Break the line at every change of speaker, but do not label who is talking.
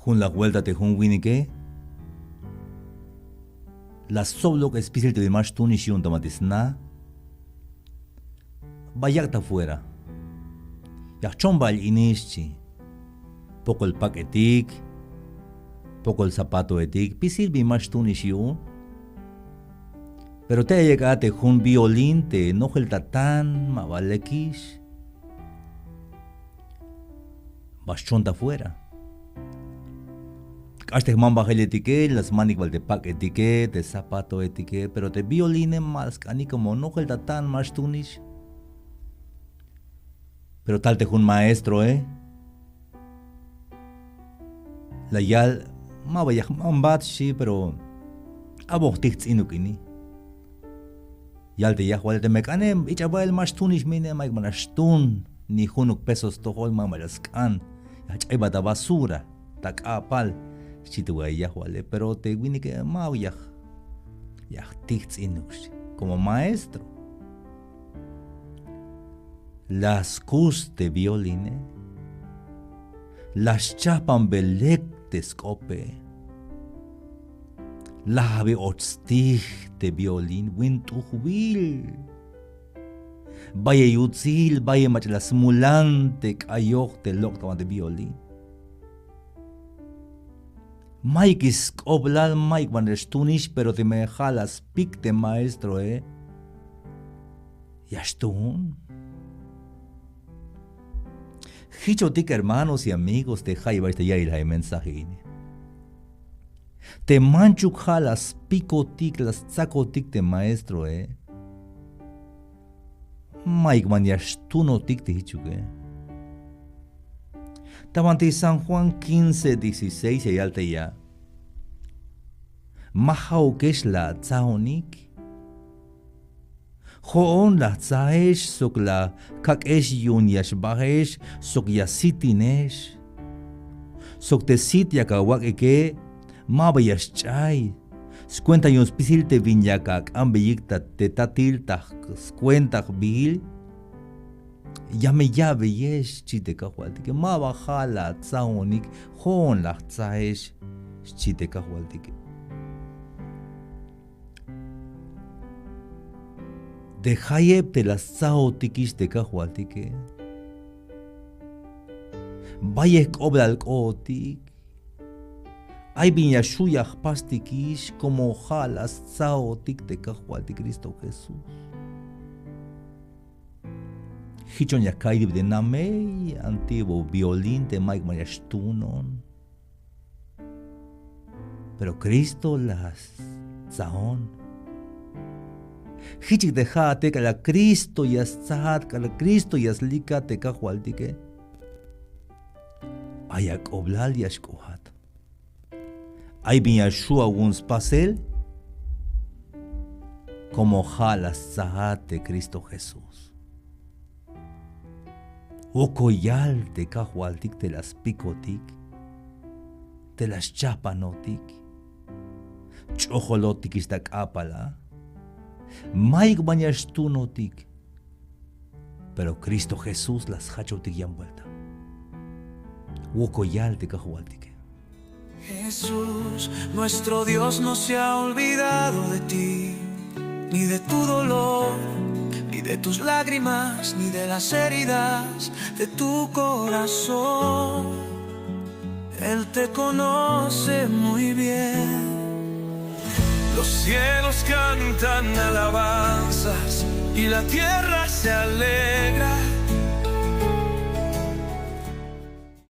Jun la vuelta te jun winike. La solo que especial te más tú ni si un tomatis na. Vayakta fuera. Ya chomba el inishi. Poco el paquetic. Poco el zapato etic. Pisil bi más tú ni si un. Pero te llegate jun violín te enoja el tatán ma valekish. Vas chonta fuera. Hasta que man baja el etiquet, las manik val de pack etiquet, de zapato etiquet, pero te violín más cani como no el tatán más tunish. Pero tal te un maestro, La yal ma vaya man bat sí, pero abo tichts inukini. Yal te yahwal te mekanem, ichabal más tunish mine maik manastun, ni junuk pesos tohol mamalaskan, yachaiba da basura, tak apal. Si te voy a pero te vine que mau ya tichts inux como maestro. Las cus de violine, las chapan belectes cope, la habe otstig de violin, wintuchwil. Vaya yutzil, vaya mach la simulante kayoch de loktawan de violin. Mike is oblal Mike van der Stunish, pero te me jalas pic de maestro, Ya estun. Hichotik hermanos y amigos de Jaiba este ya el mensaje. Te manchuk jalas picotic las zacotic de maestro, Mike van ya stunotic te hichuke. Tabanti San Juan 15:16 y alta ya. Mahau kesh la tzaonik. Hoon la tzaesh sok la kakesh yun yashbahesh sok yasitinesh. Sok te sit yakawak eke mabayash chay. Scuenta yun spisil te vinyakak ambeyikta te tatil tak scuentak bil. Yame llave yesh chite kahualtike ma bajala tzaonik hon la tzaesh chite kahualtike. De hayeb te las tzaotikish te kahualtike. Bayek oblal kotik. Ay viña shuyah pastikish como jalas tzaotik te kahualtik Cristo Jesús. Hichon ya kaidib de namei antiguo violín de Mike Mayastunon. Pero Cristo las zaon. Hichik de jate que la Cristo ya zat, que la Cristo ya slika te kahualtike. Ayak oblal ya shkohat. Ay viña shua uns pasel. Como jalas zat de Cristo Jesús. Ocoyal te cajualtic te las picotic, te las chapanotic, chojolotic ista capala, maig bañastunotic, pero Cristo Jesús las hachotic y envuelta. Ocoyal te cajualtic.
Jesús, nuestro Dios no se ha olvidado de ti, ni de tu dolor, ni de tus lágrimas, ni de las heridas de tu corazón. Él te conoce muy bien. Los cielos cantan alabanzas y la tierra se alegra